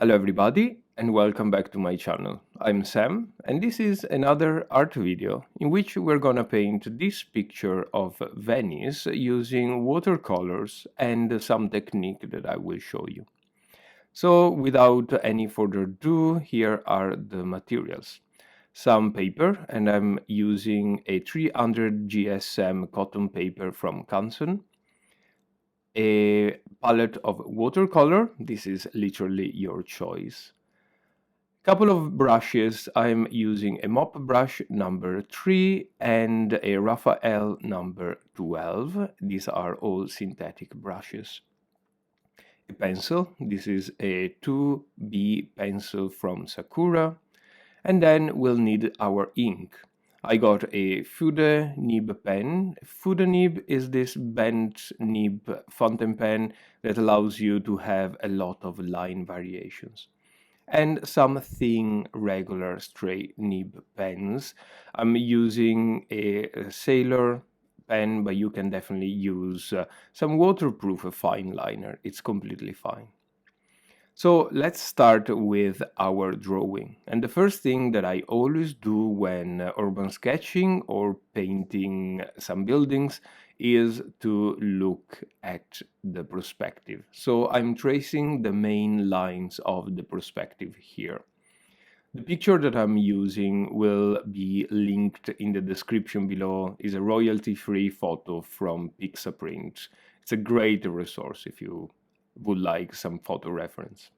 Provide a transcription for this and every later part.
Hello everybody and welcome back to my channel. I'm Sam and this is another art video in which we're gonna paint this picture of Venice using watercolors and some technique that I will show you. So without any further ado, here are the materials. Some paper, and I'm using a 300 GSM cotton paper from Canson, a palette of watercolor, this is literally your choice. Couple of brushes, I'm using a mop brush number 3 and a Raphael number 12. These are all synthetic brushes. A pencil, this is a 2B pencil from Sakura. And then we'll need our ink. I got a Fude nib pen. Fude nib is this bent nib fountain pen that allows you to have a lot of line variations. And some thin regular straight nib pens. I'm using a Sailor pen, but you can definitely use some waterproof fine liner. It's completely fine. So let's start with our drawing. And the first thing that I always do when urban sketching or painting some buildings is to look at the perspective. So I'm tracing the main lines of the perspective here. The picture that I'm using will be linked in the description below. Is a royalty-free photo from Pixaprint. It's a great resource if you would like some photo reference.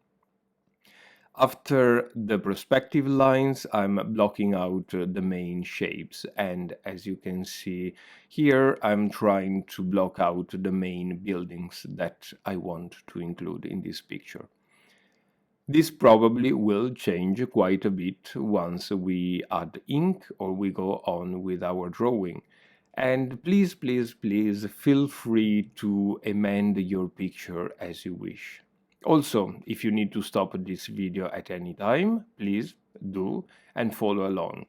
After the perspective lines, I'm blocking out the main shapes. And as you can see here, I'm trying to block out the main buildings that I want to include in this picture. This probably will change quite a bit once we add ink or we go on with our drawing. And please, please, please feel free to amend your picture as you wish. Also, if you need to stop this video at any time, please do and follow along.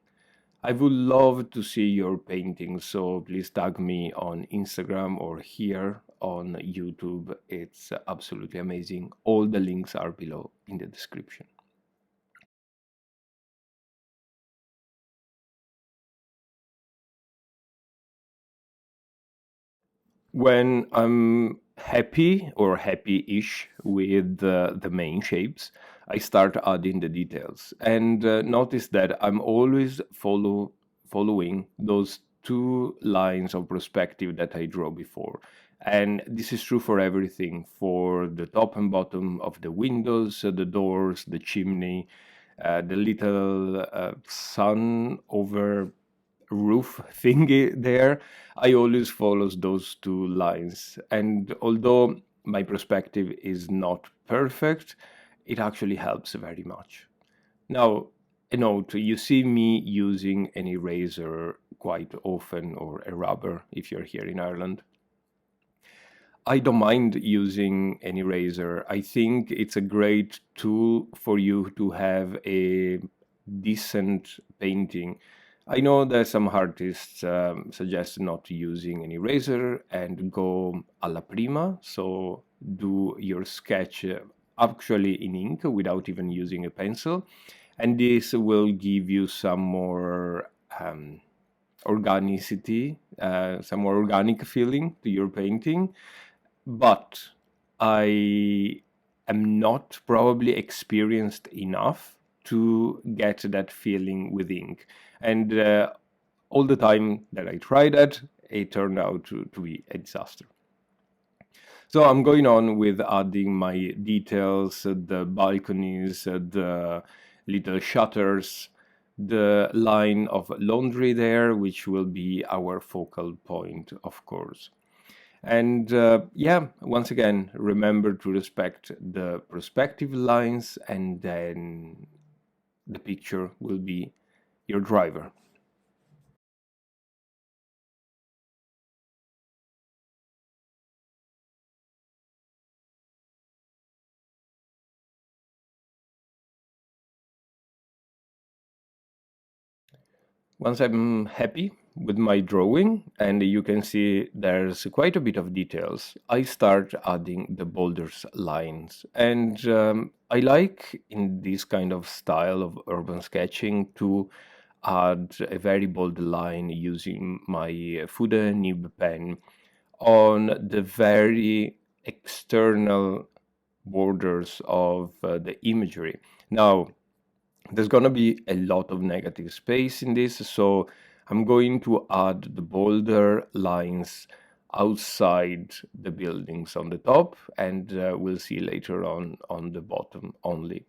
I would love to see your paintings, so please tag me on Instagram or here on YouTube. It's absolutely amazing. All the links are below in the description. When I'm happy or happy-ish with the main shapes, I start adding the details. And notice that I'm always following those two lines of perspective that I draw before. And this is true for everything, for the top and bottom of the windows, the doors, the chimney, the little sun over roof thingy there. I always follows those two lines. And although my perspective is not perfect, it actually helps very much. Now, a note, you see me using an eraser quite often, or a rubber if you're here in Ireland. I don't mind using an eraser. I think it's a great tool for you to have a decent painting. I know that some artists suggest not using an eraser and go alla prima, so do your sketch actually in ink without even using a pencil, and this will give you some more organicity, some more organic feeling to your painting. But I am not probably experienced enough to get that feeling with ink. And all the time that I tried that, it turned out to be a disaster. So I'm going on with adding my details, the balconies, the little shutters, the line of laundry there, which will be our focal point, of course. And yeah, once again, remember to respect the perspective lines, and then the picture will be your driver. Once I'm happy with my drawing, and you can see there's quite a bit of details. I start adding the boulders lines, and I like in this kind of style of urban sketching to add a very bold line using my Fude nib pen on the very external borders of the imagery. Now, there's going to be a lot of negative space in this, so I'm going to add the bolder lines outside the buildings on the top, and we'll see later on the bottom only.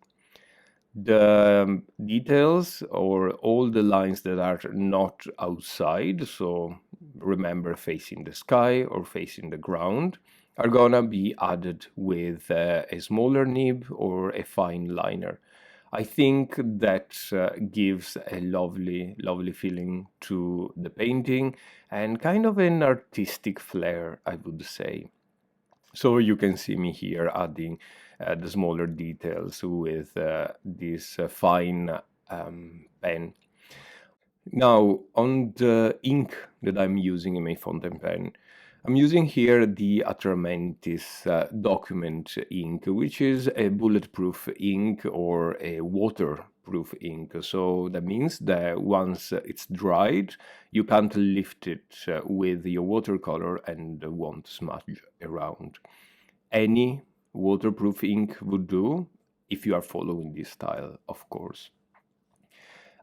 The details or all the lines that are not outside, so remember facing the sky or facing the ground, are gonna be added with a smaller nib or a fine liner. I think that gives a lovely, lovely feeling to the painting and kind of an artistic flair, I would say. So you can see me here adding the smaller details with this fine pen. Now, on the ink that I'm using in my fountain pen, I'm using here the Atramentis document ink, which is a bulletproof ink or a waterproof ink. So that means that once it's dried, you can't lift it with your watercolor and won't smudge around. Any waterproof ink would do if you are following this style, of course.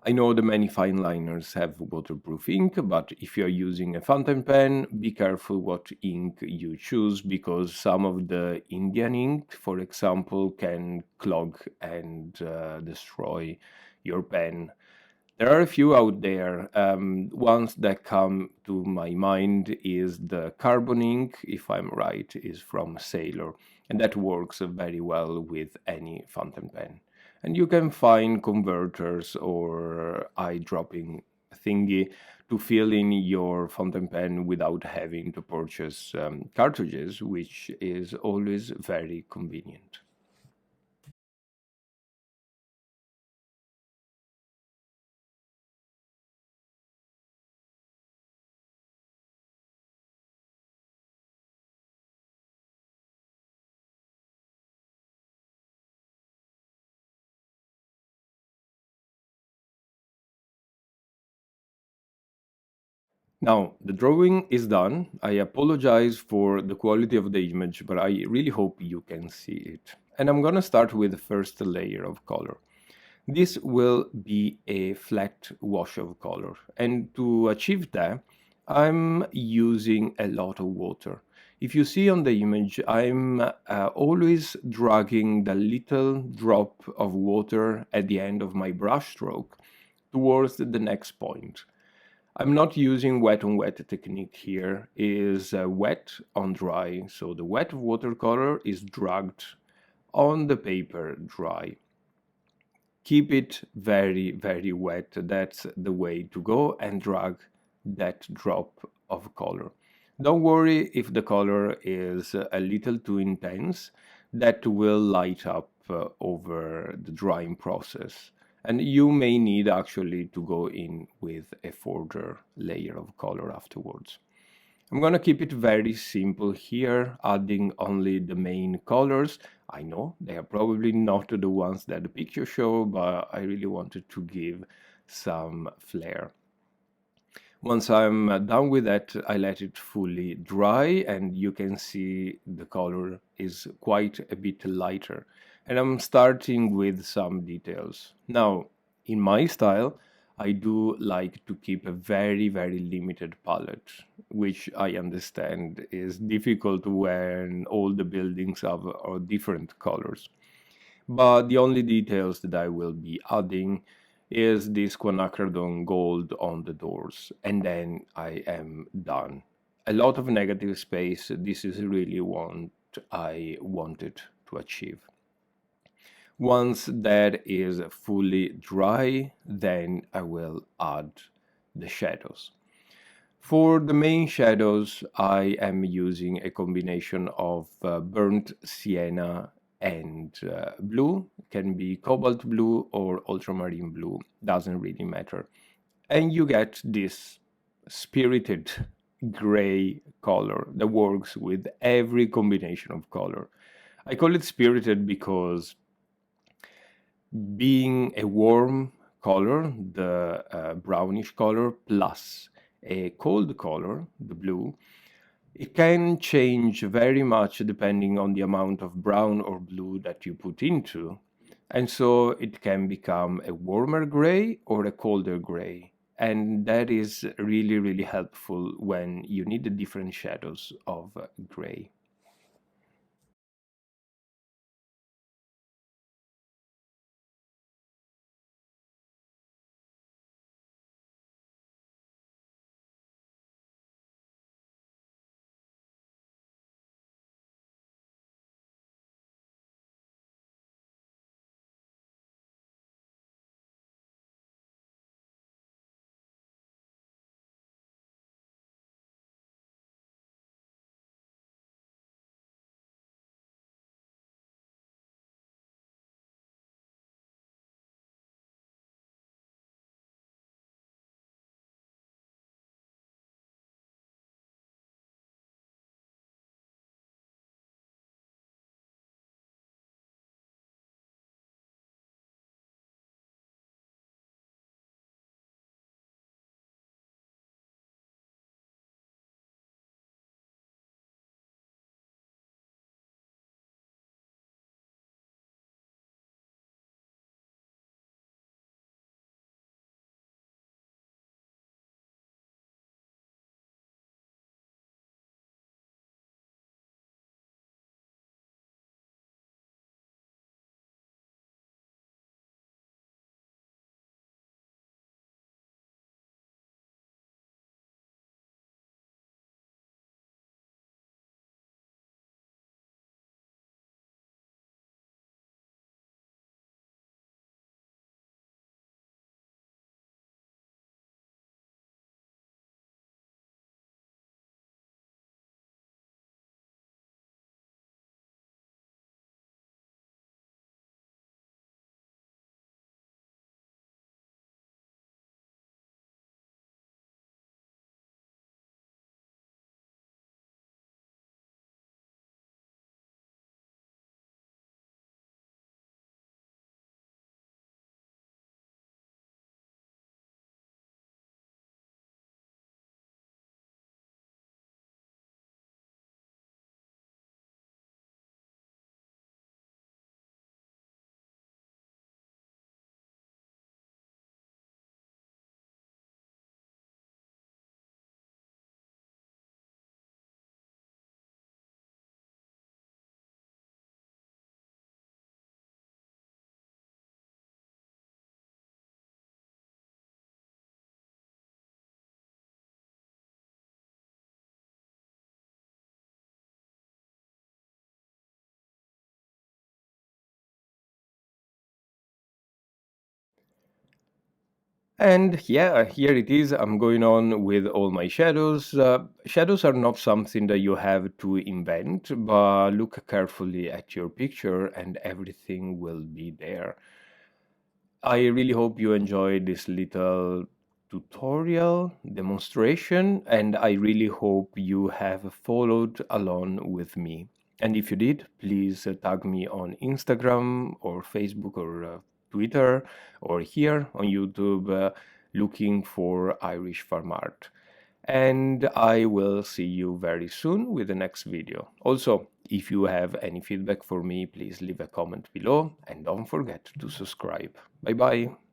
I know the many fine liners have waterproof ink, but if you're using a fountain pen, be careful what ink you choose, because some of the Indian ink, for example, can clog and destroy your pen. There are a few out there. Ones that come to my mind is the carbon ink, if I'm right, is from Sailor, and that works very well with any fountain pen. And you can find converters or eyedropping thingy to fill in your fountain pen without having to purchase cartridges, which is always very convenient. Now, the drawing is done. I apologize for the quality of the image, but I really hope you can see it. And I'm gonna start with the first layer of color. This will be a flat wash of color. And to achieve that, I'm using a lot of water. If you see on the image, I'm always dragging the little drop of water at the end of my brush stroke towards the next point. I'm not using wet on wet technique here, is wet on dry. So the wet watercolor is dragged on the paper dry. Keep it very, very wet. That's the way to go, and drag that drop of color. Don't worry if the color is a little too intense, that will light up over the drying process. And you may need actually to go in with a further layer of color afterwards. I'm gonna keep it very simple here, adding only the main colors. I know they are probably not the ones that the picture show, but I really wanted to give some flair. Once I'm done with that, I let it fully dry, and you can see the color is quite a bit lighter. And I'm starting with some details. Now, in my style, I do like to keep a very, very limited palette, which I understand is difficult when all the buildings are different colors. But the only details that I will be adding is this quinacridone gold on the doors, and then I am done. A lot of negative space, this is really what I wanted to achieve. Once that is fully dry, then I will add the shadows. For the main shadows, I am using a combination of burnt sienna and blue. It can be cobalt blue or ultramarine blue, doesn't really matter. And you get this spirited gray color that works with every combination of color. I call it spirited because being a warm color, the brownish color, plus a cold color, the blue, it can change very much depending on the amount of brown or blue that you put into. And so it can become a warmer gray or a colder gray. And that is really, really helpful when you need the different shadows of gray. And yeah, here it is. I'm going on with all my shadows. Shadows are not something that you have to invent, but look carefully at your picture and everything will be there. I really hope you enjoyed this little tutorial demonstration, and I really hope you have followed along with me. And if you did, please tag me on Instagram or Facebook or Twitter or here on YouTube looking for Irish Farm Art. And I will see you very soon with the next video. Also, if you have any feedback for me, please leave a comment below and don't forget to subscribe. Bye bye.